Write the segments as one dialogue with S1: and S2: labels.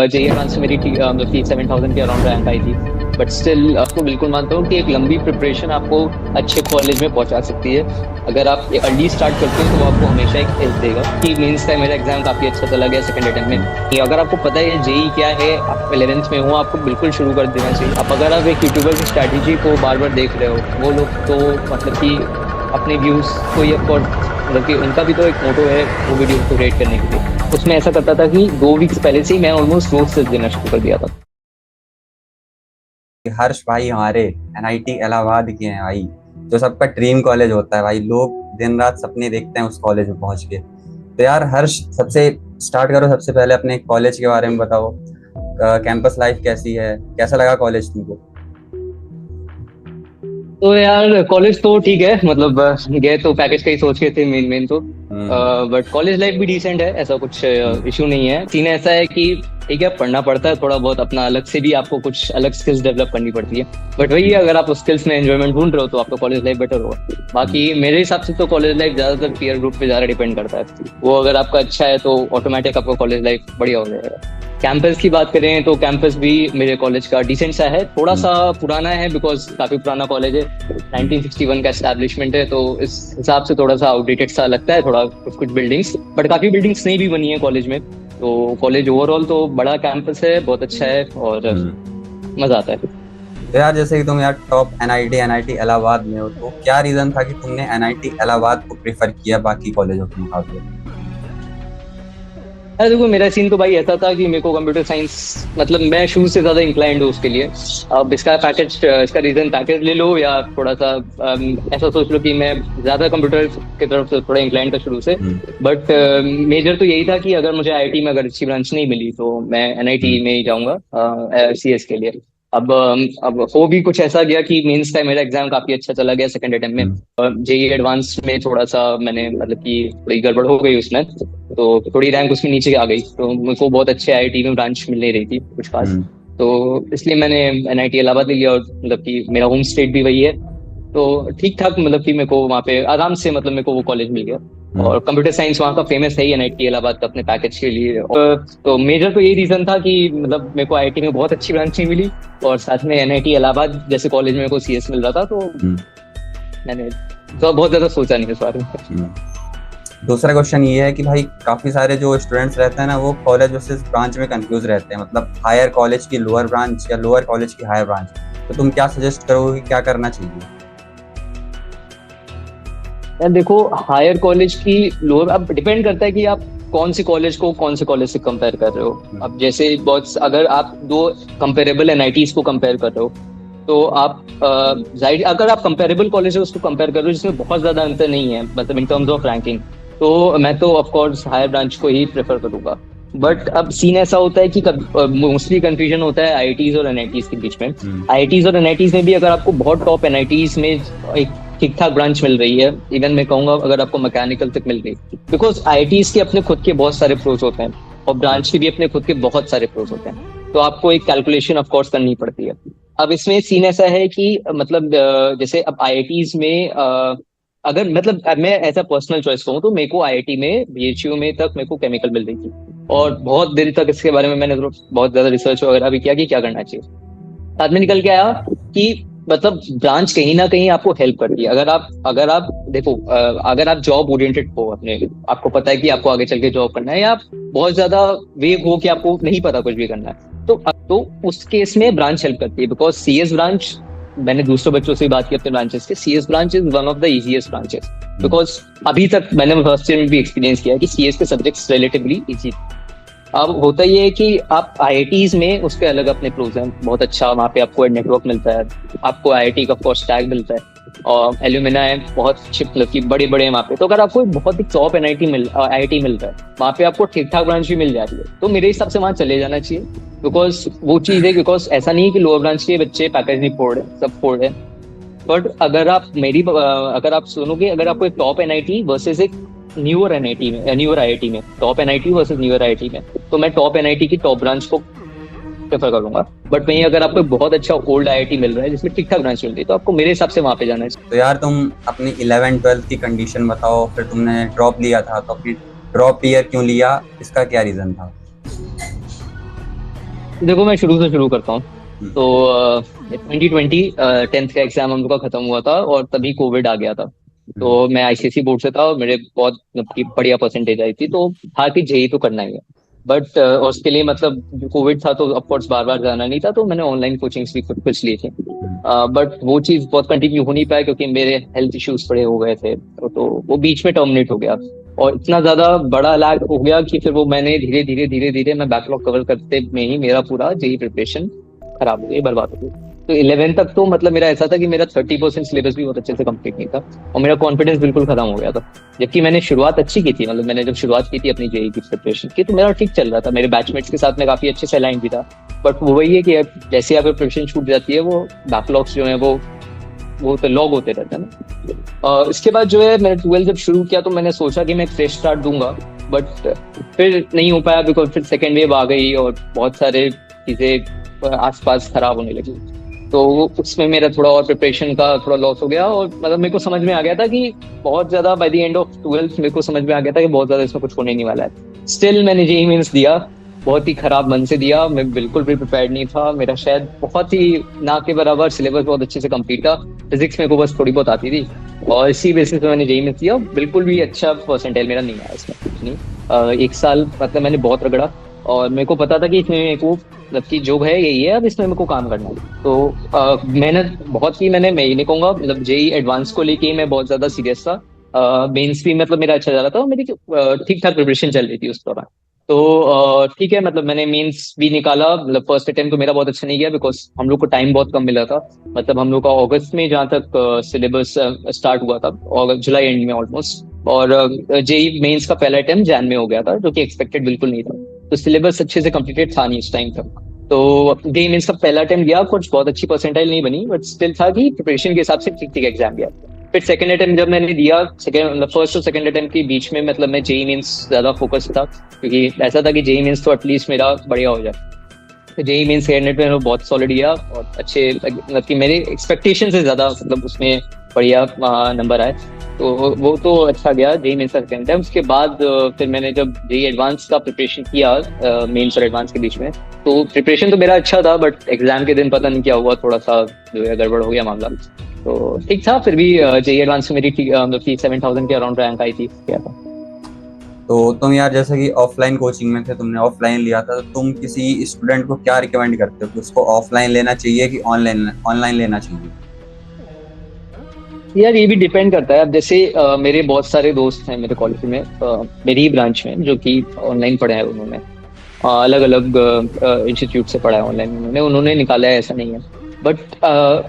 S1: JEE advance में मेरी मतलब कि 7,000 के अराउंड रैंक आई थी। बट स्टिल आपको बिल्कुल मानता हूँ कि एक लंबी प्रिपरेशन आपको अच्छे कॉलेज में पहुंचा सकती है। अगर आप अर्ली स्टार्ट करते हो तो वो आपको हमेशा एक एज देगा। कि मेंस का मेरा एग्जाम काफी अच्छा चला गया सेकंड अटेम्प्ट में। ये अगर आपको पता है जेईई क्या है, आप 11th में हो, आपको बिल्कुल शुरू कर देना चाहिए। अब अगर आप एक यूट्यूबर की स्ट्रैटेजी को बार बार देख रहे हो, वो लोग तो मतलब कि अपने व्यूज को ये मतलब कि उनका भी तो एक मोटो है वो वीडियो को क्रिएट करने के लिए। उसमें ऐसा करता था कि 2 वीक्स पहले से ही मैं ऑलमोस्ट नोट्स देना शुरू कर दिया था।
S2: हर्ष भाई हमारे एनआईटी इलाहाबाद के हैं भाई। जो सबका ड्रीम कॉलेज होता है भाई, लोग दिन रात सपने देखते हैं उस कॉलेज में पहुंच के। तो यार हर्ष, सबसे स्टार्ट करो, सबसे पहले अपने कॉलेज के बारे में बताओ। कैंपस लाइफ कैसी है, कैसा लगा कॉलेज तुमको?
S1: तो यार कॉलेज तो ठीक है, मतलब गए तो पैकेज का ही सोच के थे मेन मेन तो।
S2: हम्म।
S1: बट कॉलेज लाइफ भी डिसेंट है, ऐसा कुछ इशू नहीं है। सीन ऐसा है कि ठीक है, पढ़ना पड़ता है थोड़ा बहुत, अपना अलग से भी आपको कुछ अलग स्किल्स डेवलप करनी पड़ती है। बट वही है, अगर आप उस स्किल्स में एंजॉयमेंट ढूंढ रहे हो तो आपका कॉलेज लाइफ बेटर होगा। बाकी मेरे हिसाब से तो कॉलेज लाइफ ज्यादातर पीयर ग्रुप पे ज्यादा डिपेंड करता है। वो अगर आपका अच्छा है तो ऑटोमेटिक आपका कॉलेज लाइफ बढ़िया हो जाएगा। कैंपस की बात करें तो कैंपस भी मेरे कॉलेज का डिसेंट सा है, थोड़ा सा पुराना है बिकॉज काफी पुराना कॉलेज है। 1961 का एस्टैब्लिशमेंट है, तो इस हिसाब से थोड़ा सा आउटडेटेड सा लगता है, थोड़ा कुछ कुछ बिल्डिंग्स, बट काफी बिल्डिंग्स नई भी बनी है कॉलेज में। तो कॉलेज ओवरऑल तो बड़ा कैंपस है, बहुत अच्छा है और मजा आता है।
S2: तो यार जैसे कि तुम यार टॉप एनआईटी एनआईटी इलाहाबाद में हो, तो क्या रीजन था कि तुमने एनआईटी इलाहाबाद को प्रेफर किया बाकी कॉलेजों के मुकाबले?
S1: अरे देखो, मेरा सीन तो भाई ऐसा था कि मेरे को कंप्यूटर साइंस, मतलब मैं शुरू से ज्यादा इंक्लाइंड हूँ उसके लिए। अब इसका पैकेज, इसका रीजन पैकेज ले लो या थोड़ा सा ऐसा सोच लो कि मैं ज्यादा कंप्यूटर की तरफ से थोड़ा इंक्लाइंड था शुरू से।
S2: हम्म।
S1: बट मेजर तो यही था कि अगर मुझे आईआईटी में अगर अच्छी ब्रांच नहीं मिली तो मैं एनआईटी
S2: हम्म।
S1: में ही जाऊंगा सीएस के लिए। अब हो भी कुछ ऐसा गया कि मेंस का मेरा एग्जाम काफी अच्छा चला गया सेकंड अटेम्प्ट
S2: हम्म।
S1: में। जेईई एडवांस में थोड़ा सा मैंने मतलब कि थोड़ी गड़बड़ हो गई उसमें, तो थोड़ी रैंक उसमें नीचे आ गई, तो मेरे को बहुत अच्छे आईआईटी में ब्रांच मिल नहीं रही थी कुछ खास।
S2: हम्म।
S1: तो इसलिए मैंने एनआईटी इलाहाबाद ले लिया, और मतलब कि मेरा होम स्टेट भी वही है। तो ठीक ठाक, मतलब कि मेरे को वहाँ पे आराम से, मतलब मेरे को वो कॉलेज मिल गया।
S2: हम्म।
S1: और कंप्यूटर साइंस वहाँ का फेमस है ही एनआईटी इलाहाबाद का अपने पैकेज के लिए। और तो मेजर तो यही रीजन था कि मतलब मेरे को आईआईटी में बहुत अच्छी ब्रांच नहीं मिली, और साथ में एनआईटी इलाहाबाद जैसे कॉलेज में मेरे को सीएस मिल रहा था, तो
S2: हम्म।
S1: मैंने तो बहुत ज्यादा सोचा नहीं इस बारे में।
S2: दूसरा क्वेश्चन ये है कि भाई काफी सारे जो स्टूडेंट्स रहते हैं ना, वो कॉलेज वर्सेस ब्रांच में कंफ्यूज रहते हैं, मतलब हायर कॉलेज की लोअर ब्रांच या लोअर कॉलेज की हायर ब्रांच। तो तुम क्या सजेस्ट करोगे कि क्या करना चाहिए?
S1: यार देखो, हायर कॉलेज की लोअर, अब डिपेंड करता है कि आप कौन से कॉलेज को कौन से कॉलेज से कंपेयर कर रहे हो। अब जैसे बहुत, अगर आप दो कंपेरेबल एनआईटीज को कंपेयर कर रहे हो, तो आप जाहिर, अगर आप कंपेरेबल कॉलेज उसको कंपेयर कर रहे हो जिसमें बहुत ज्यादा अंतर नहीं है, मतलब इन टर्म्स ऑफ रैंकिंग, तो मैं तो ऑफ कोर्स हायर ब्रांच को ही प्रेफर करूंगा। बट अब सीन ऐसा होता है कि मोस्टली कंफ्यूजन होता है आईआईटीज और एनआईटीज के बीच में। आईआईटीज और एनआईटीज में भी अगर आपको बहुत टॉप एनआईटीज में एक ठीक ठाक ब्रांच मिल रही है, इवन मैं कहूंगा अगर आपको मैकेनिकल तक मिल गई, बिकॉज आईआईटीज के अपने खुद के बहुत सारे प्रोज होते हैं, और ब्रांच के भी अपने खुद के बहुत सारे प्रोज होते हैं, तो आपको एक कैलकुलेशन ऑफ कोर्स करनी पड़ती है। अब इसमें सीन ऐसा है कि मतलब जैसे अब आईआईटीज में अगर मतलब अब मैं ऐसा पर्सनल चॉइस कहूँ तो मेरे को आईआईटी में बीएचयू में तक मेरे को केमिकल मिल रही थी, और बहुत दिन तक इसके बारे में मैंने तो बहुत ज्यादा रिसर्च वगैरह भी किया कि क्या करना चाहिए। बाद में निकल के आया कि मतलब ब्रांच कहीं ना कहीं आपको हेल्प करती है। अगर आप देखो, अगर आप जॉब ओरिएंटेड हो, अपने आपको पता है कि आपको आगे चल के जॉब करना है, या आप बहुत ज्यादा वेग हो कि आपको नहीं पता कुछ भी करना है, तो उस केस में ब्रांच हेल्प करती है। बिकॉज सीएस ब्रांच, मैंने दूसरे बच्चों से बात की अपने ब्रांचेस के, CS branch is one of the easiest branches. Because अभी तक मैंने फर्स्ट ईयर में भी एक्सपीरियंस किया है कि सीएस के सब्जेक्ट्स रिलेटिवली इजी। अब होता ये है कि आप आईआईटीज में उसके अलग अपने प्रोज हैं, बहुत अच्छा वहाँ पे आपको नेटवर्क मिलता है, आपको आईआईटी का कोर्स टैग मिलता है, और एल्यूमिना है बहुत अच्छे, मतलब कि बड़े बड़े हैं वहाँ पे। तो अगर आपको एक बहुत ही टॉप आईआईटी मिल रहा है, वहाँ पे आपको ठीक ठाक ब्रांच भी मिल जाती है, तो मेरे हिसाब से वहाँ चले जाना चाहिए। बिकॉज वो चीज है, बिकॉज ऐसा नहीं है कि लोअर ब्रांच के बच्चे पैकेज नहीं फोड़ रहे, सब फोड़ रहे हैं। बट अगर आप सुनोगे, अगर आपको एक टॉप एनआईटी वर्सेस एक न्यूअर एनआईटी में, न्यूअर आईआईटी में, top NIT versus newer IIT में, तो मैं टॉप एनआईटी की टॉप ब्रांच को प्रेफर करूंगा। बट वहीं अगर आपको बहुत अच्छा ओल्ड आईआईटी मिल रहा है जिसमें ठीक ठाक ब्रांच मिल रही है, तो आपको मेरे हिसाब से वहां पे जाना चाहिए।
S2: तो यार तुम अपनी 11th 12th की कंडीशन बताओ, फिर तुमने ड्रॉप लिया था तो अपनी ड्रॉप ईयर क्यों लिया, इसका क्या रीजन था?
S1: देखो मैं शुरू से शुरू करता हूँ।
S2: हम्म।
S1: तो 2020 10th का एग्जाम हम लोग का खत्म हुआ था और तभी कोविड आ गया था।
S2: हम्म।
S1: तो मैं आईसीएसई बोर्ड से था और मेरे बहुत मतलब कि बढ़िया परसेंटेज आई थी, तो था कि जेई तो करना ही है। बट उसके लिए मतलब जो कोविड था तो ऑफकोर्स बार बार जाना नहीं था, तो मैंने ऑनलाइन कोचिंग्स भी कुछ कुछ ली थी।
S2: हम्म।
S1: बट वो चीज़ बहुत कंटिन्यू हो नहीं पाया क्योंकि मेरे हेल्थ इश्यूज बड़े हो गए थे, तो वो बीच में टर्मिनेट हो गया। और इतना ज्यादा बड़ा लैग हो गया कि फिर वो मैंने धीरे धीरे धीरे धीरे मैं बैकलॉग कवर करते में ही मेरा पूरा जेई प्रिपरेशन खराब हो गई, बर्बाद हो गई। तो 11 तक तो मतलब मेरा ऐसा था कि मेरा 30% सिलेबस भी बहुत अच्छे से कंप्लीट नहीं था और मेरा कॉन्फिडेंस बिल्कुल खत्म हो गया था। जबकि मैंने शुरुआत अच्छी की थी, मतलब मैंने जब शुरुआत की थी अपनी जेई की प्रिपरेशन की तो मेरा ठीक चल रहा था, मेरे बैचमेट्स के साथ मैं काफी अच्छे से अलाइन भी था। बट वो वही है कि अब जैसे आपकी प्रिपरेशन छूट जाती है, वो बैकलॉग्स जो है वो तो लॉग होते रहते हैं ना। इसके बाद जो है मैंने 12 जब शुरू किया तो मैंने सोचा कि मैं फ्रेश स्टार्ट दूंगा, बट फिर नहीं हो पाया बिकॉज फिर सेकेंड वेव आ गई और बहुत सारे चीजें आसपास खराब होने लगी। तो उसमें मेरा थोड़ा और प्रिपरेशन का थोड़ा लॉस हो गया और मतलब मेरे को समझ में आ गया था कि बहुत ज्यादा बाय द एंड ऑफ 12 मेरे को समझ में आ गया था कि बहुत ज्यादा इसमें कुछ होने नहीं वाला है। स्टिल मैंने जेईई मेंस दिया, बहुत ही खराब मन से दिया, मैं बिल्कुल भी प्रिपेयर्ड नहीं था, मेरा शायद बहुत ही ना के बराबर सिलेबस बहुत अच्छे से कंप्लीट था। फिजिक्स मेरे को बस थोड़ी बहुत आती थी और इसी बेसिस पे मैंने जेईई में दिया, बिल्कुल भी अच्छा परसेंटाइल मेरा नहीं आया इसमें कुछ नहीं। एक साल मतलब मैंने बहुत रगड़ा और मेरे को पता था कि इसमें मेरे को मतलब कि जो है यही है, अब इसमें मेरे को काम करना है। तो मेहनत बहुत ही मैंने, मैं ये नहीं कहूंगा मतलब जेईई एडवांस को लेके मैं बहुत ज्यादा सीरियस था। मेंस भी मतलब मेरा अच्छा जा रहा था और मेरी ठीक ठाक प्रिपरेशन चल रही थी उस दौरान। तो ठीक है, मतलब मैंने मेंस भी निकाला, मतलब फर्स्ट अटेम्प्ट तो मेरा बहुत अच्छा नहीं गया बिकॉज हम लोग को टाइम बहुत कम मिला था। मतलब हम लोग का अगस्त में जहाँ तक सिलेबस स्टार्ट हुआ था, अगस्त जुलाई एंड में ऑलमोस्ट, और जेई मेंस का पहला अटेम्प्ट जैन में हो गया था जो कि एक्सपेक्टेड बिल्कुल नहीं था। तो सिलेबस अच्छे से कंप्लीटेड था नहीं उस टाइम तक। तो जेई मेंस का पहला अटेम्प्ट गया, कुछ बहुत अच्छी परसेंटाइल नहीं बनी बट स्टिल था कि प्रिपरेशन के हिसाब से ठीक ठीक एग्जाम गया। फिर सेकंड अटेम्प्ट जब मैंने दिया, सेकंड मतलब फर्स्ट और सेकंड अटेम्प्ट के बीच में मतलब मैं जेई मेंस ज्यादा फोकस था क्योंकि ऐसा था कि जेई मेंस तो एटलीस्ट मेरा बढ़िया हो जाए। तो जेई मेंस सेकंड अटेम्प्ट में बहुत सॉलिड गया और अच्छे मतलब कि मेरे एक्सपेक्टेशन से ज्यादा मतलब उसमें बढ़िया नंबर आए। तो वो तो अच्छा गया जेई मेंस का सेकंड टाइम। उसके बाद फिर मैंने जब जेई एडवांस का प्रिपरेशन किया मेंस और एडवांस के बीच में, तो प्रिपरेशन तो मेरा अच्छा था बट एग्जाम के दिन पता नहीं क्या हुआ, थोड़ा सा जो है गड़बड़ हो गया मामला। तो ठीक था, फिर भी जेई एडवांस में मेरी मतलब कि 7,000 के अराउंड रैंक आई थी, क्या था।
S2: तो तुम यार जैसे कि ऑफलाइन कोचिंग में थे, तुमने ऑफलाइन लिया था, तो तुम किसी स्टूडेंट को क्या रिकमेंड करते हो कि उसको ऑफलाइन लेना चाहिए कि ऑनलाइन ऑनलाइन लेना चाहिए?
S1: यार ये भी डिपेंड करता है। अब जैसे मेरे बहुत सारे दोस्त हैं मेरे कॉलेज में, मेरी ही ब्रांच में, जो कि ऑनलाइन पढ़े हैं उन्होंने, अलग अलग इंस्टीट्यूट से पढ़ा है ऑनलाइन उन्होंने उन्होंने निकाला है, ऐसा नहीं है। बट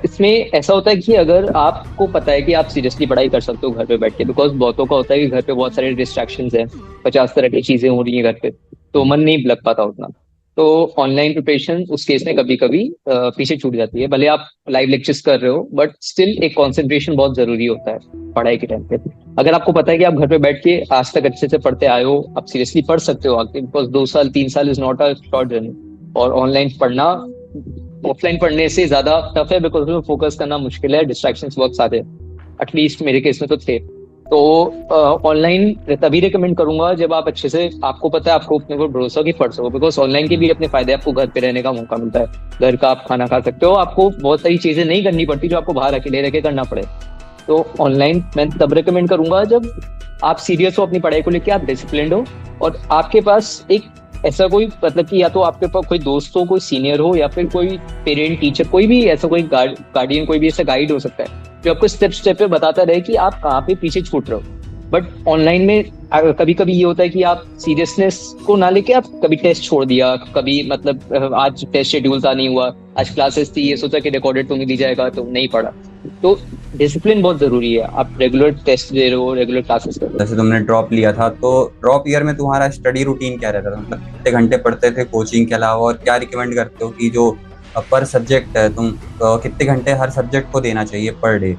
S1: इसमें ऐसा होता है कि अगर आपको पता है कि आप सीरियसली पढ़ाई कर सकते हो घर पे बैठ के, बिकॉज बहुतों का होता है कि घर पे बहुत सारे डिस्ट्रैक्शंस हैं, 50 तरह की चीजें हो रही हैं घर पे, तो मन नहीं लग पाता उतना। तो ऑनलाइन प्रिपरेशन उस केस में कभी कभी पीछे छूट जाती है, भले आप लाइव लेक्चर्स कर रहे हो बट स्टिल एक कंसंट्रेशन बहुत जरूरी होता है पढ़ाई के टाइम पे। अगर आपको पता है कि आप घर पे बैठ के आज तक अच्छे से पढ़ते आए हो, आप सीरियसली पढ़ सकते हो आगे, बिकॉज 2 साल 3 साल is not a short journey. और ऑनलाइन पढ़ना ऑफलाइन पढ़ने से ज्यादा टफ है बिकॉज उसमें फोकस करना मुश्किल है, डिस्ट्रैक्शंस बहुत सारे, एटलीस्ट मेरे केस में तो थे। तो ऑनलाइन तभी रिकमेंड करूंगा जब आप अच्छे से, आपको पता है, आपको अपने को भरोसा कि पढ़ सको, बिकॉज ऑनलाइन के भी अपने फायदे, आपको घर पे रहने का मौका मिलता है, घर का आप खाना खा सकते हो, आपको बहुत सारी चीजें नहीं करनी पड़ती जो आपको बाहर अकेले रह के करना पड़े। तो ऑनलाइन मैं तब रिकमेंड करूंगा जब आप सीरियस हो अपनी पढ़ाई को लेके, आप डिसिप्लिन्ड हो और आपके पास एक ऐसा कोई मतलब कि या तो आपके पास कोई दोस्त हो, कोई सीनियर हो, या फिर कोई पेरेंट टीचर, कोई भी ऐसा कोई गार्डियन, कोई भी ऐसा गाइड हो सकता है जो आपको स्टेप स्टेप पे बताता रहे कि आप कहाँ पे पीछे छूट रहे हो। बट ऑनलाइन में कभी कभी ये होता है कि आप सीरियसनेस को ना लेके आप कभी टेस्ट छोड़ दिया, कभी मतलब आज टेस्ट शेड्यूल था नहीं हुआ, आज क्लासेस थी, ये सोचा कि रिकॉर्डेड तो मिल ही जाएगा तो नहीं पढ़ा। तो डिसिप्लिन बहुत जरूरी है, आप रेगुलर टेस्ट दे रहे हो, रेगुलर क्लासेस कर रहे हो।
S2: जैसे तुमने ड्रॉप लिया था, तो ड्रॉप ईयर में तुम्हारा स्टडी रूटीन क्या रहता था? मतलब कितने घंटे पढ़ते थे कोचिंग के अलावा, और क्या रिकमेंड करते हो कि जो पर सब्जेक्ट है तुम कितने घंटे हर सब्जेक्ट को देना चाहिए पर डे?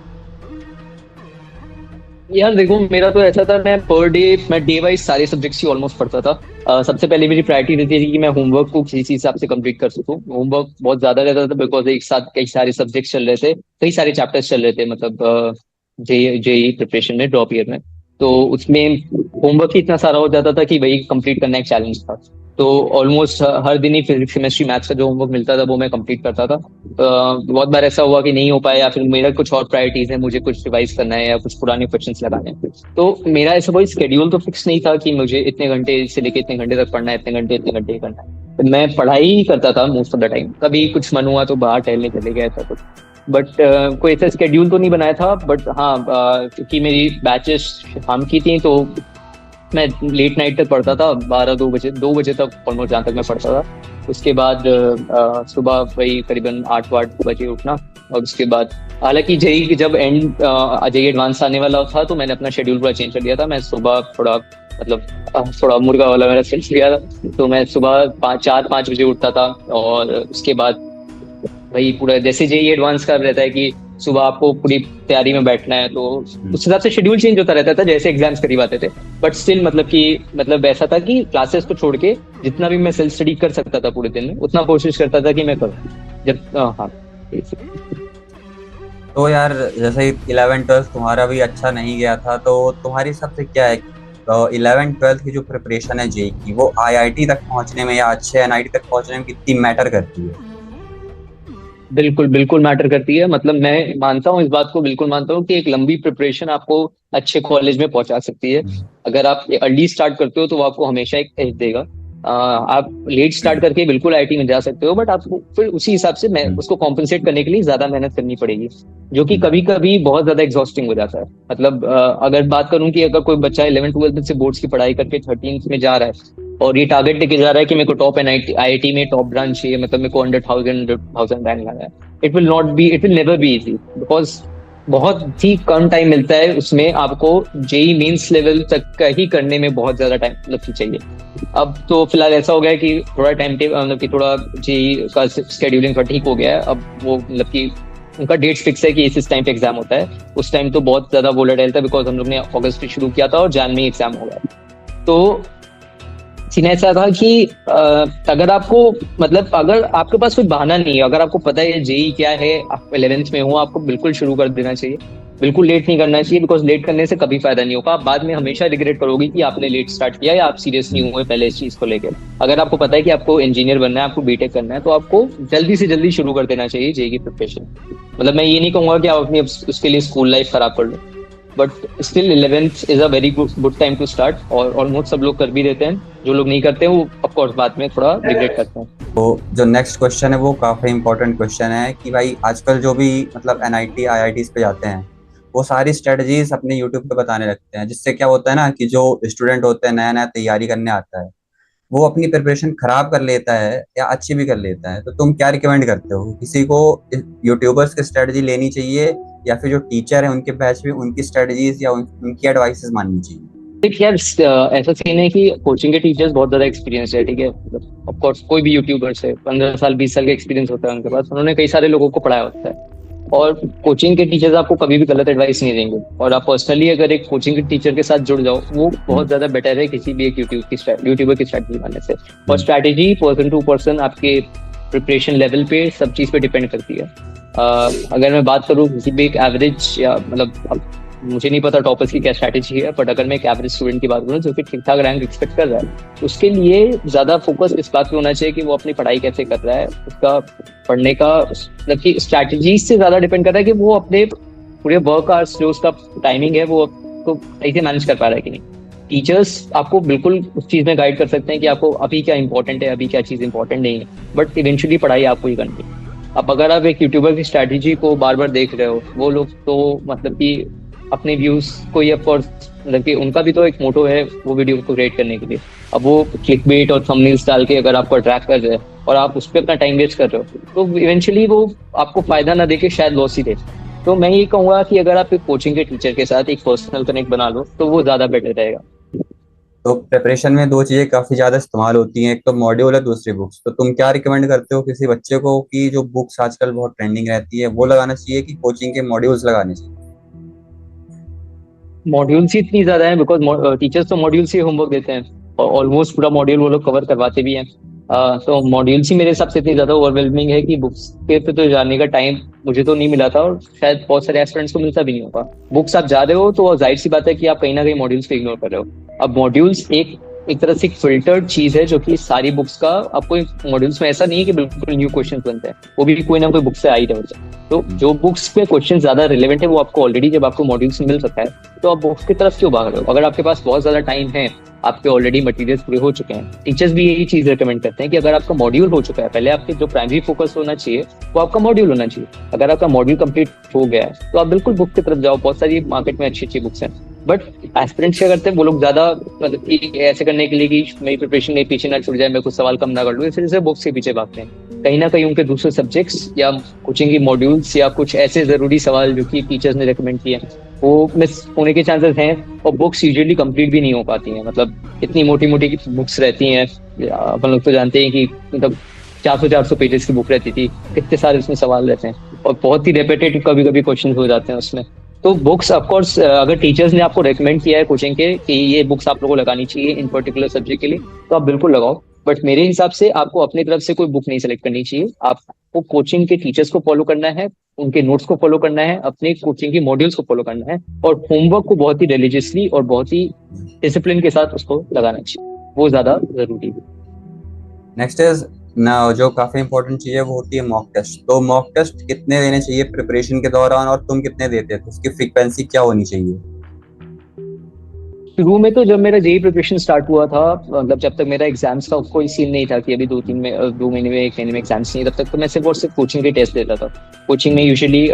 S1: यार देखो मेरा तो ऐसा था, मैं पर डे, मैं डे वाइज सारे सब्जेक्ट्स ही ऑलमोस्ट पढ़ता था। सबसे पहले मेरी प्रायोरिटी रहती थी कि मैं होमवर्क को किसी हिसाब से कंप्लीट कर सकूं। होमवर्क बहुत ज्यादा रहता था बिकॉज एक साथ कई सारे सब्जेक्ट्स चल रहे थे, कई सारे चैप्टर्स चल रहे थे, मतलब जेई प्रिपरेशन में, ड्रॉप ईयर में। तो उसमें होमवर्क ही इतना सारा हो जाता था कि वही कंप्लीट करना एक चैलेंज था। तो ऑलमोस्ट हर दिन ही फिजिक्स केमिस्ट्री मैथ्स का जो होमवर्क मिलता था वो मैं कंप्लीट करता था। बहुत बार ऐसा हुआ कि नहीं हो पाया, या फिर मेरा कुछ और प्रायोरिटीज है, मुझे कुछ रिवाइज करना है या कुछ पुराने क्वेश्चंस लगाने हैं। तो मेरा ऐसा कोई स्केड्यूल तो फिक्स नहीं था कि मुझे इतने घंटे से लेके इतने घंटे तक पढ़ना है, इतने घंटे ही करना है। तो मैं पढ़ाई ही करता था मोस्ट ऑफ द टाइम। कभी कुछ मन हुआ तो बाहर टहलने चले गए, ऐसा कुछ। बट कोई ऐसा स्केड्यूल तो नहीं बनाया था। बट हाँ, क्योंकि मेरी बैचेस शाम की थी तो मैं लेट नाइट तक पढ़ता था, 2 बजे तक ऑलमोस्ट, जहाँ तक मैं पढ़ता था। उसके बाद सुबह वही करीबन 8 बजे उठना। और उसके बाद हालांकि जेई जब जेई एडवांस आने वाला था तो मैंने अपना शेड्यूल पूरा चेंज कर दिया था। मैं सुबह थोड़ा मतलब थोड़ा मुर्गा वाला मेरा सेंस गया था, तो मैं सुबह 4-5 बजे उठता था। और उसके बाद वही पूरा जैसे जेई एडवांस का रहता है कि सुबह आपको पूरी तैयारी में बैठना है, तो उस हिसाब से शेड्यूल चेंज होता रहता था जैसे एग्जाम्स करीब आते थे। बट स्टिल मतलब ऐसा था कि क्लासेस को छोड़ के जितना भी मैं सेल्फ स्टडी कर सकता था पूरे दिन में, उतना कोशिश करता था कि मैं करूँ। जब हाँ,
S2: तो यार जैसे 11th 12th तुम्हारा भी अच्छा नहीं गया था, तो तुम्हारी हिसाब से क्या है, 11th 12th की जो प्रिपरेशन है जेई की, वो आईआईटी तक पहुंचने में या अच्छे एनआईटी तक पहुंचने में कितनी मैटर करती है?
S1: बिल्कुल बिल्कुल मैटर करती है। मतलब मैं मानता हूँ, इस बात को बिल्कुल मानता हूँ कि एक लंबी प्रिपरेशन आपको अच्छे कॉलेज में पहुंचा सकती है। अगर आप अर्ली स्टार्ट करते हो तो वो आपको हमेशा एक एज देगा। आप लेट स्टार्ट करके बिल्कुल आईटी में जा सकते हो, बट आपको फिर उसी हिसाब से उसको कॉम्पनसेट करने के लिए ज्यादा मेहनत करनी पड़ेगी, जो कि कभी कभी बहुत ज्यादा एग्जॉस्टिंग हो जाता है। मतलब अगर बात करूं कि अगर कोई बच्चा 11th 12th से बोर्ड्स की पढ़ाई करके 13th में जा रहा है और ये टारगेट लेके जा रहा है कि मेरे को टॉप आईआईटी में टॉप ब्रांच चाहिए, मतलब मेरे को 100,000 रैंक लाना है, it will never be easy. Because बहुत ही कम टाइम मिलता है उसमें, आपको जेई मेंस लेवल तक का ही करने में बहुत ज्यादा टाइम मतलब चाहिए। अब तो फिलहाल ऐसा हो गया है कि थोड़ा टाइम टेबल मतलब कि थोड़ा जेई का शेड्यूलिंग का ठीक हो गया है। अब वो मतलब कि उनका डेट फिक्स है कि इस टाइम पे एग्जाम होता है। उस टाइम तो बहुत ज्यादा वोलेटाइल था, बिकॉज हम लोग ने अगस्त में शुरू किया था और जैन में एग्जाम हो गया। तो सीन ऐसा था कि अगर आपको मतलब अगर आपके पास कोई बहाना नहीं है, अगर आपको पता है जेई क्या है, आप 11th में हो, आपको बिल्कुल शुरू कर देना चाहिए। बिल्कुल लेट नहीं करना चाहिए, बिकॉज लेट करने से कभी फायदा नहीं होगा। आप बाद में हमेशा रिग्रेट करोगे कि आपने लेट स्टार्ट किया या आप सीरियस नहीं हुए पहले इस चीज को लेकर। अगर आपको पता है कि आपको इंजीनियर बनना है, आपको बीटेक करना है, तो आपको जल्दी से जल्दी शुरू कर देना चाहिए जेई की प्रिपरेशन। मतलब मैं ये नहीं कहूंगा कि आप अपनी उसके लिए स्कूल लाइफ खराब कर लो, but still 11th is a very good time to start. और ऑलमोस्ट सब लोग कर भी देते हैं। जो लोग नहीं करते हैं वो ऑफकोर्स बाद में थोड़ा रिग्रेट करते हैं।
S2: तो जो नेक्स्ट क्वेश्चन है वो काफी इंपॉर्टेंट क्वेश्चन है कि भाई आजकल जो भी मतलब एनआईटी आईआईटीज पे जाते हैं, वो सारी स्ट्रेटजीज अपने यूट्यूब पे बताने लगते हैं, जिससे क्या होता है ना कि जो स्टूडेंट होते हैं, नया नया तैयारी करने आता है, वो अपनी प्रिपरेशन खराब कर लेता है या अच्छी भी कर लेता है। तो तुम क्या रिकमेंड करते हो, किसी को यूट्यूबर्स की स्ट्रेटजी लेनी चाहिए या फिर जो टीचर है उनके बैच में उनकी स्ट्रेटजीज या उनकी एडवाइसेस माननी चाहिए?
S1: देखिए यार, ऐसा सीन है कि कोचिंग के टीचर्स बहुत ज्यादा एक्सपीरियंस है, ठीक है। ऑफ कोर्स कोई भी यूट्यूबर से 15 साल 20 साल का एक्सपीरियंस होता है उनके पास, उन्होंने कई सारे लोगों को पढ़ाया होता है। और कोचिंग के टीचर्स आपको कभी भी गलत एडवाइस नहीं देंगे। और आप पर्सनली अगर एक कोचिंग के टीचर के साथ जुड़ जाओ, वो बहुत ज्यादा बेटर है किसी भी एक यूट्यूबर की स्ट्रैटेजी मानने से। और स्ट्रैटेजी पर्सन टू पर्सन आपके प्रिपरेशन लेवल पे सब चीज पे डिपेंड करती है। अगर मैं बात करूँ किसी भी एक एवरेज या मतलब मुझे नहीं पता टॉपर्स की क्या स्ट्रैटेजी है, बट अगर मैं एक एवरेज स्टूडेंट की बात करूँ जो कि ठीक ठाक रैंक एक्सपेक्ट कर रहा है, उसके लिए ज्यादा फोकस इस बात पे होना चाहिए कि वो अपनी पढ़ाई कैसे कर रहा है। उसका पढ़ने का मतलब कि स्ट्रैटेजी से ज्यादा डिपेंड कर रहा है कि वो अपने पूरे वर्क आवर्स जो उसका टाइमिंग है वो तो सही से मैनेज कर पा रहा है कि नहीं। टीचर्स आपको बिल्कुल उस चीज में गाइड कर सकते हैं कि आपको अभी क्या इंपॉर्टेंट है, अभी क्या चीज इंपॉर्टेंट नहीं है, बट इवेंचुअली पढ़ाई आपको ही करनी है। अब अगर आप एक यूट्यूबर की स्ट्रैटेजी को बार बार देख रहे हो, वो लोग तो मतलब कि अपने व्यूज को ही ऑफकोर्स मतलब कि उनका भी तो एक मोटो है वो वीडियो को क्रिएट करने के लिए। अब वो क्लिकबेट और थंबनेल्स डाल के अगर आपको अट्रैक्ट कर रहे हैं और आप उस पर अपना टाइम वेस्ट कर रहे हो, तो इवेंचुअली वो आपको फायदा ना देके शायद लॉस ही दे। तो मैं ये कहूंगा कि अगर आप एक कोचिंग के टीचर के साथ एक पर्सनल कनेक्ट बना लो तो वो ज्यादा बेटर रहेगा।
S2: तो प्रिपरेशन में दो चीजें काफी ज्यादा इस्तेमाल होती हैं, एक तो मॉड्यूल है, दूसरी बुक्स। तो तुम क्या रिकमेंड करते हो किसी बच्चे को कि जो बुक्स आजकल बहुत ट्रेंडिंग रहती है वो लगाना चाहिए कि कोचिंग के मॉड्यूल्स लगाने चाहिए?
S1: मॉड्यूल्स ही इतनी ज्यादा है, बिकॉज टीचर्स तो मॉड्यूल्स ही होमवर्क देते हैं और ऑलमोस्ट पूरा मॉड्यूल वो लोग कवर करवाते भी हैं। तो मॉड्यूल्स ही मेरे हिसाब से इतनी ज्यादा ओवरवेलमिंग है कि बुक्स पे तो जाने का टाइम मुझे तो नहीं मिला था, और शायद बहुत सारे एस्पिरेंट्स को मिलता भी नहीं होगा। बुक्स आप जा रहे हो तो जाहिर सी बात है कि आप कहीं ना कहीं मॉड्यूल्स को इग्नोर कर रहे हो। अब मॉड्यूल्स एक एक तरह से एक फिल्टर्ड चीज है जो कि सारी बुक्स का आपको मॉड्यूल्स में, ऐसा नहीं है कि बिल्कुल न्यू क्वेश्चन बनते हैं, वो भी कोई ना कोई बुक से आ ही रहे होते हैं। तो जो बुक्स पे क्वेश्चन ज्यादा रिलेवेंट है वो आपको ऑलरेडी जब आपको मॉड्यूल्स मिल सकता है तो आप बुक्स की तरफ क्यों भाग रहे हो? अगर आपके पास बहुत ज्यादा टाइम है, आपके ऑलरेडी मटेरियल्स पूरे हो चुके हैं, टीचर्स भी यही चीज रिकमेंड करते हैं कि अगर आपका मॉड्यूल हो चुका है, पहले आपके जो प्राइमरी फोकस होना चाहिए वो आपका मॉड्यूल होना चाहिए। अगर आपका मॉड्यूल कंप्लीट हो गया है तो आप बिल्कुल बुक की तरफ जाओ, बहुत सारी मार्केट में अच्छी अच्छी बुक्स हैं। बट एस्पिरेंट्स क्या करते हैं, वो लोग ज्यादा मतलब ऐसे करने के लिए कि मेरी प्रिपरेशन के पीछे ना छूट जाए, मैं कुछ सवाल कम ना कर लूँ, इस वजह से बुक्स के पीछे भागते हैं। कहीं ना कहीं उनके दूसरे सब्जेक्ट्स या कोचिंग की मॉड्यूल्स या कुछ ऐसे जरूरी सवाल जो कि टीचर्स ने रिकमेंड किए हैं वो मिस होने के चांसेस हैं, और बुक्स यूजुअली कंप्लीट भी नहीं हो पाती हैं। मतलब इतनी मोटी मोटी बुक्स रहती हैं, अपन लोग तो जानते हैं कि मतलब 400 पेजेस की बुक रहती थी, कितने सारे उसमें सवाल रहते हैं और बहुत ही रेपिटेटिव कभी कभी क्वेश्चन हो जाते हैं उसमें। तो बुक्स ऑफकोर्स अगर टीचर्स ने आपको रेकमेंड किया है कोचिंग के कि ये बुक्स आप लोगों को लगानी चाहिए इन पर्टिकुलर सब्जेक्ट के लिए, तो आप बिल्कुल लगाओ। बट मेरे हिसाब से आपको अपनी तरफ से कोई बुक नहीं सेलेक्ट करनी चाहिए, आपको कोचिंग के टीचर्स को फॉलो करना है, उनके नोट्स को फॉलो करना है, अपने कोचिंग की मॉड्यूल्स को फॉलो करना है, और होमवर्क को बहुत ही रिलीजियसली और बहुत ही डिसिप्लिन के साथ उसको लगाना चाहिए, वो ज्यादा जरूरी है।
S2: नेक्स्ट इज ना, जो काफी इंपॉर्टेंट चीज है वो होती है मॉक टेस्ट। तो मॉक टेस्ट कितने देने चाहिए प्रिपरेशन के दौरान, और तुम कितने देते थे, उसकी फ्रीक्वेंसी क्या होनी चाहिए?
S1: शुरू में तो जब मेरा जेई प्रिपरेशन स्टार्ट हुआ था, मतलब जब तक मेरा एग्जाम्स का कोई सीन नहीं था कि अभी 2 महीने में 1 महीने में एग्जाम्स नहीं, तब तक तो मैं सिर्फ और सिर्फ कोचिंग के टेस्ट देता था। कोचिंग में यूजुअली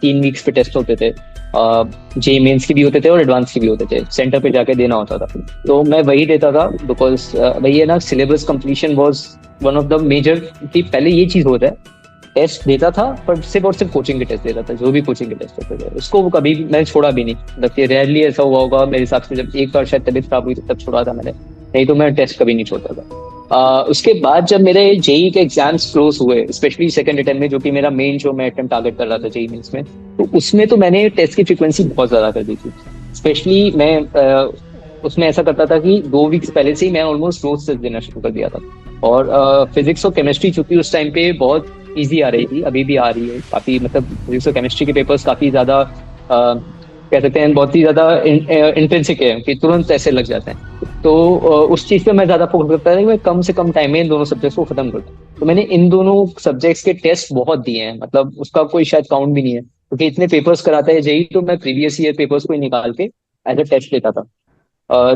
S1: 3 वीक्स पे टेस्ट होते थे, जेई मेंस के भी होते थे और एडवांस के भी होते थे, सेंटर पे जाके देना होता था। तो मैं वही देता था बिकॉज वही है ना, syllabus completion was one of the major, कि पहले ये चीज होता है, टेस्ट देता था पर सिर्फ और सिर्फ कोचिंग के टेस्ट देता था, जो भी कोचिंग के टेस्ट होते थे उसको वो कभी मैंने छोड़ा भी नहीं। मतलब रेयरली ऐसा हुआ होगा मेरे हिसाब से, जब एक बार शायद तबीयत खराब हुई तब छोड़ा था मैंने, नहीं तो मैं टेस्ट कभी नहीं छोड़ता था। उसके बाद जब मेरे जेई के एग्जाम्स क्लोज हुए, स्पेशली सेकंड अटेम्प्ट में, जो कि मेरा मेन जो मैं अटेम्प्ट टारगेट कर रहा था जेई मेंस में, तो उसमें तो मैंने टेस्ट की फ्रीक्वेंसी बहुत ज्यादा कर दी थी। स्पेशली मैं उसमें ऐसा करता था कि 2 वीक्स पहले से ही मैं ऑलमोस्ट रोज टेस्ट देना शुरू कर दिया था। और फिजिक्स और केमिस्ट्री चूंकि उस टाइम पे बहुत इजी आ रही थी, अभी भी आ रही है काफी, मतलब फिजिक्स और केमिस्ट्री के पेपर्स काफी ज्यादा कह सकते हैं बहुत ही ज्यादा इंटेंसिक है कि तुरंत ऐसे लग जाते हैं। तो उस चीज पे मैं ज्यादा फोकस करता था कि मैं कम से कम टाइम में इन दोनों सब्जेक्ट्स को खत्म कर दूं। तो मैंने इन दोनों सब्जेक्ट्स के टेस्ट बहुत दिए हैं, मतलब उसका कोई शायद काउंट भी नहीं है, क्योंकि इतने पेपर्स कराते हैं जेई, तो मैं प्रीवियस ईयर पेपर्स को ही निकाल के एज अ टेस्ट लेता था।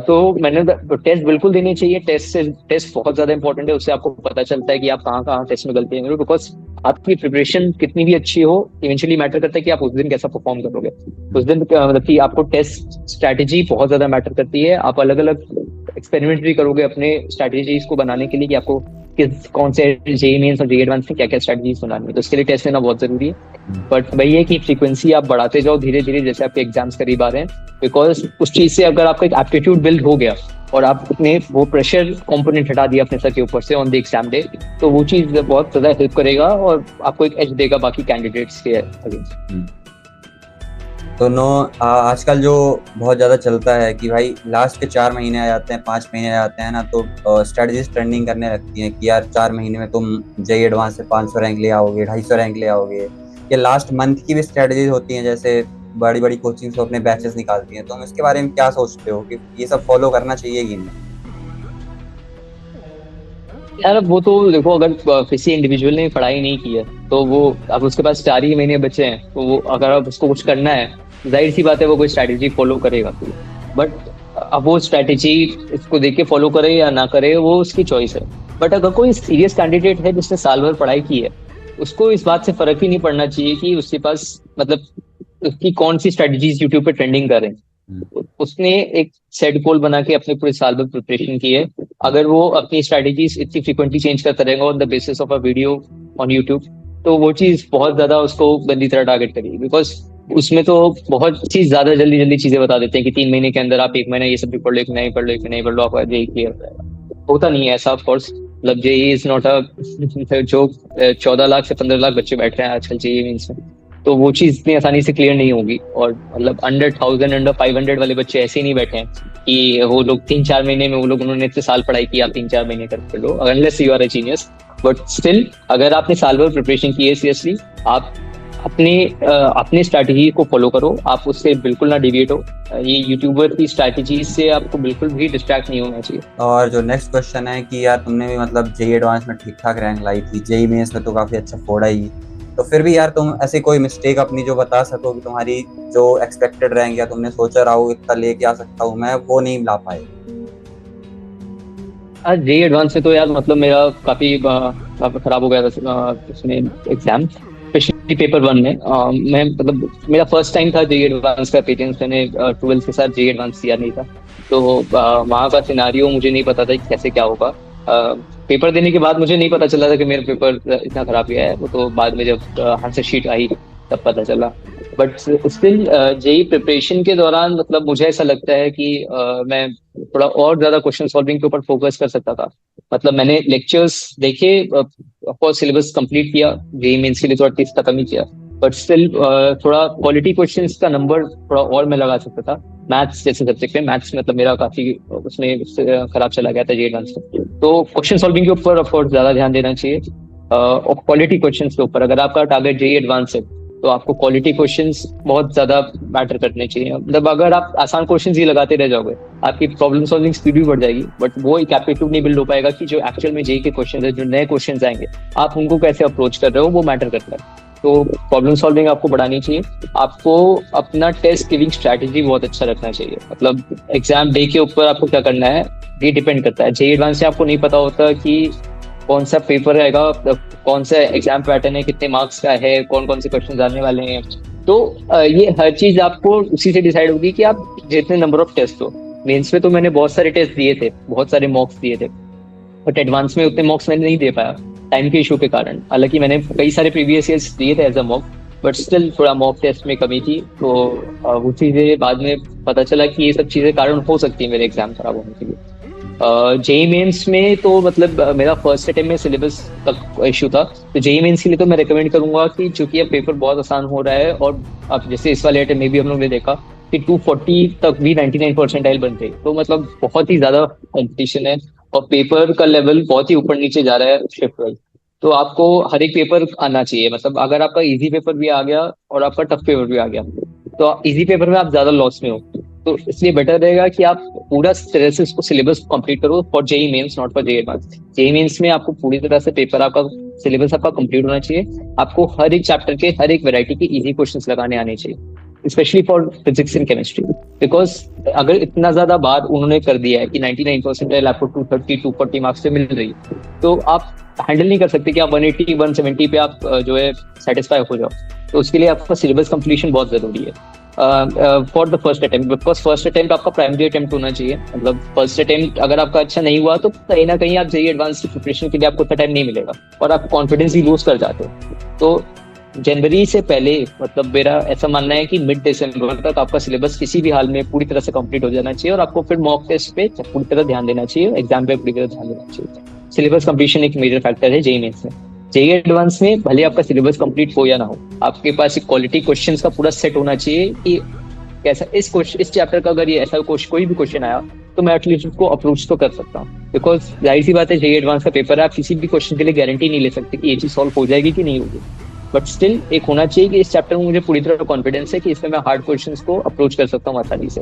S1: तो मैंने टेस्ट बिल्कुल देने चाहिए, टेस्ट बहुत ज्यादा इंपॉर्टेंट है, उससे आपको पता चलता है कि आप कहाँ कहाँ टेस्ट में गलती है, बिकॉज आपकी प्रिपरेशन कितनी भी अच्छी हो, इवेंचुअली मैटर करता है कि आप उस दिन कैसा परफॉर्म करोगे। उस दिन मतलब कि आपको टेस्ट स्ट्रैटेजी बहुत ज्यादा मैटर करती है, आप अलग अलग एक्सपेरिमेंट भी करोगे अपने स्ट्रैटेजीज को बनाने के लिए कि आपको कौन से जेई मेंस और जेई एडवांस में क्या क्या स्ट्रैटेजीज बनानी है, तो उसके लिए टेस्ट लेना बहुत जरूरी है। बट वही है कि फ्रीक्वेंसी आप बढ़ाते जाओ धीरे धीरे जैसे आपके एग्जाम्स करीब आ रहे हैं, बिकॉज उस चीज से अगर आपका एक एप्टीट्यूड बिल्ड हो गया और आपने वो प्रेशर कंपोनेंट हटा दिया अपने सर के ऊपर से ऑन द एग्जाम डे, तो वो चीज बहुत ज्यादा हेल्प करेगा और आपको एक एज देगा बाकी कैंडिडेट्स के अगेंस्ट।
S2: तो आजकल जो बहुत ज़्यादा चलता है कि भाई लास्ट के 4 महीने आ जाते हैं, 5 महीने आ जाते हैं ना, तो स्ट्रेटजीज ट्रेंडिंग करने लगती हैं कि यार 4 महीने में तुम जेई एडवांस से 500 रैंक ले आओगे, 250 रैंक ले आओगे। ये लास्ट मंथ की भी स्ट्रेटजीज होती हैं, जैसे बड़ी बड़ी कोचिंग से अपने बैचेस निकालती हैं। तो हम इसके बारे में क्या सोचते हो कि ये सब फॉलो करना चाहिए कि नहीं?
S1: यार अब वो तो देखो, अगर किसी इंडिविजुअल ने पढ़ाई नहीं की है तो वो, अब उसके पास 4 ही महीने बचे हैं, तो वो अगर अब उसको कुछ करना है, जाहिर सी बात है वो कोई स्ट्रैटेजी फॉलो करेगा। बट अब वो स्ट्रैटेजी इसको देख के फॉलो करे या ना करे वो उसकी चॉइस है। बट अगर कोई सीरियस कैंडिडेट है जिसने साल भर पढ़ाई की है, उसको इस बात से फर्क ही नहीं पड़ना चाहिए कि उसके पास मतलब उसकी कौन सी स्ट्रैटेजीज यूट्यूब पे ट्रेंडिंग कर रहे हैं। उसने एक सेट गोल बना के अपने पूरे साल भर प्रिपरेशन की है, अगर वो अपनी स्ट्रैटेजीज इतनी फ्रीक्वेंटली चेंज करता रहेगा on the basis of a video on YouTube, तो वो चीज बहुत ज्यादा उसको गंदी तरह टारगेट करेगी। बिकॉज उसमें तो बहुत चीज ज्यादा जल्दी जल्दी चीजें बता देते हैं कि 3 महीने के अंदर आप 1 महीना ये सब भी पढ़ लो, 1 महीना ये पढ़ लो, 1 महीना ये पढ़ लो, आपका जेई क्लियर हो जाएगा। होता नहीं है ऐसा ऑफकोर्स, मतलब जेई इज नॉट अ जो 14 लाख से 15 लाख बच्चे बैठ रहे हैं आजकल जेई मींस में, तो वो चीज इतनी आसानी से क्लियर नहीं होगी। और मतलब अंडर 1000 अंडर 500 वाले बच्चे ऐसे ही नहीं बैठे हैं कि वो लोग 3-4 महीने में, वो लोग उन्होंने इतने साल पढ़ाई की, आप 3-4 महीने कर लो, unless you are a genius. But still अगर आपने साल भर प्रिपरेशन की है सीरियसली, आप अपनी स्ट्रैटेजी को फॉलो करो, आप उससे बिल्कुल ना डिविएट हो। ये यूट्यूबर की स्ट्रैटेजी से आपको बिल्कुल भी डिस्ट्रैक्ट नहीं होना चाहिए।
S2: और जो नेक्स्ट क्वेश्चन है कि यार तुमने भी मतलब जेई एडवांस में ठीक ठाक रैंक लाई थी, जेई मेंस में तो काफी अच्छा फोड़ा ही, तो फिर भी यार तुम ऐसे कोई मिस्टेक अपनी जो बता सको कि तुम्हारी जो एक्सपेक्टेड रैंक या तुमने सोचा रहा हो इतना लेके आ सकता हूँ मैं, वो नहीं ला पाए?
S1: आज जेई एडवांस में तो यार मतलब मेरा काफी खराब हो गया था उसमें एग्जाम, स्पेशली पेपर वन में। मैं मतलब मेरा फर्स्ट टाइम था जेई एडवांस का पेटेंस, मैंने 12th के साथ जेई एडवांस दिया नहीं था। तो वहाँ का सिनारियो मुझे नहीं पता था कि कैसे क्या होगा। पेपर देने के बाद मुझे नहीं पता चला था कि मेरा पेपर इतना खराब गया है, वो तो बाद में जब आंसर शीट आई तब पता चला। बट स्टिल जेई प्रिपरेशन के दौरान मतलब मुझे ऐसा लगता है कि मैं थोड़ा और ज्यादा क्वेश्चन सॉल्विंग के ऊपर फोकस कर सकता था। मतलब मैंने लेक्चर्स देखे, ऑफकोर्स सिलेबस कंप्लीट किया, जेई मेंस के लिए थोड़ा टेस्ट खत्म ही किया, बट स्टिल थोड़ा क्वालिटी क्वेश्चंस का नंबर थोड़ा और मैं लगा सकता था। मैथ्स जैसे सब्जेक्ट है, मैथ्स मतलब मेरा काफी उसमें खराब चला गया था जेई एडवांस में। तो क्वेश्चन सॉल्विंग के ऊपर ऑफकोर्स ज्यादा ध्यान देना चाहिए, और क्वालिटी क्वेश्चंस के ऊपर। अगर आपका टारगेट जेई एडवांस है तो आपको क्वालिटी क्वेश्चंस बहुत ज्यादा मैटर करने चाहिए। मतलब अगर आप आसान क्वेश्चंस ही लगाते रह जाओगे, आपकी प्रॉब्लम सॉल्विंग स्पीड भी बढ़ जाएगी, बट वो एक एप्टीट्यूड नहीं बिल्ड हो पाएगा कि जो एक्चुअल में जेई के क्वेश्चन है, जो नए क्वेश्चंस आएंगे, आप उनको कैसे अप्रोच कर रहे हो, वो मैटर करता है। तो प्रॉब्लम सॉल्विंग आपको बढ़ानी चाहिए। आपको अपना टेस्ट गिविंग स्ट्रैटेजी बहुत अच्छा रखना चाहिए। मतलब एग्जाम डे के ऊपर आपको क्या करना है ये डिपेंड करता है। जेई एडवांस से आपको नहीं पता होता कि कौन सा पेपर रहेगा, कौन सा एग्जाम पैटर्न है, कितने मार्क्स का है, कौन कौन से क्वेश्चन आने वाले हैं। तो ये हर चीज आपको उसी से डिसाइड होगी कि आप जितने नंबर ऑफ टेस्ट हो। मेंस में तो मैंने बहुत सारे टेस्ट दिए थे, बहुत सारे मॉक्स दिए थे, बट एडवांस में उतने मॉक्स मैंने नहीं दे पाया टाइम के इशू के कारण। हालांकि मैंने कई सारे प्रीवियस ईयर्स दिए थे as a mock, but still थोड़ा मॉक टेस्ट में कमी थी। तो वो चीजें बाद में पता चला कि ये सब चीजें कारण हो सकती है मेरे एग्जाम खराब होने के लिए। जेई मेंस में तो मतलब मेरा फर्स्ट अटेम्प्ट में सिलेबस का इशू था, तो जेई मेंस के लिए तो मैं रिकमेंड करूंगा कि चूंकि अब पेपर बहुत आसान हो रहा है, और अब जैसे इस वाले अटेम्प्ट में भी हम लोग ने देखा कि 240 तक भी 99 परसेंटाइल बनते, तो मतलब बहुत ही ज्यादा कंपटीशन है, और पेपर का लेवल बहुत ही ऊपर नीचे जा रहा है शिफ्ट वाइज। तो आपको हर एक पेपर आना चाहिए। मतलब अगर आपका इजी पेपर भी आ गया और आपका टफ पेपर भी आ गया, तो इजी पेपर में आप ज्यादा लॉस में हो, तो इसलिए बेटर रहेगा कि आप पूरा तरह से उसको सिलेबस कंप्लीट करो for JEE mains, not for JEE advance. JEE mains में आपको पूरी तरह से पेपर आपका सिलेबस आपका कंप्लीट होना चाहिए। आपको हर एक चैप्टर के हर एक वैरायटी के इजी क्वेश्चंस लगाने आने चाहिए, specially for physics and chemistry. Because अगर इतना ज्यादा बार उन्होंने कर दिया है कि 99 परसेंटाइल आपको 230 240 मार्क्स से मिल रही है, तो आप हैंडल नहीं कर सकते कि आप 180 170 पे आप जो है सेटिस्फाई हो जाओ। तो उसके लिए आपका सिलेबस कंप्लीशन बहुत जरूरी है for the first attempt, because first attempt आपका प्राइमरी अटेम्प्ट होना चाहिए। मतलब फर्स्ट अटेम्प्ट अगर आपका अच्छा नहीं हुआ तो कहीं ना कहीं आप जेई एडवांस की प्रिपरेशन के लिए आपको उतना टाइम नहीं मिलेगा, और आप कॉन्फिडेंस ही लूज कर जाते हो। तो जनवरी से पहले मतलब मेरा ऐसा मानना है कि मिड दिसंबर तक आपका सिलेबस किसी भी हाल में पूरी तरह से कंप्लीट हो जाना चाहिए, और आपको फिर मॉक टेस्ट पे पूरी तरह ध्यान देना चाहिए, एग्जाम पे पूरी तरह ध्यान देना चाहिए। सिलेबस कंप्लीशन एक मेजर फैक्टर है जेई मेंस में। जेई एडवांस में भले आपका सिलेबस कंप्लीट हो या ना हो, आपके पास एक क्वालिटी क्वेश्चंस का पूरा सेट होना चाहिए कि कैसा इस चैप्टर का अगर ये ऐसा कोई भी क्वेश्चन आया तो मैं एटलीस्ट उसको अप्रोच तो कर सकता हूँ। बिकॉज जाहिर सी बात है जेई एडवांस का पेपर है, आप किसी भी क्वेश्चन के लिए गारंटी नहीं ले सकते कि ये चीज सॉल्व हो जाएगी कि नहीं होगी, बट स्टिल एक होना चाहिए कि इस चैप्टर में मुझे पूरी तरह कॉन्फिडेंस है कि इसमें मैं हार्ड क्वेश्चंस को अप्रोच कर सकता हूँ आसानी से।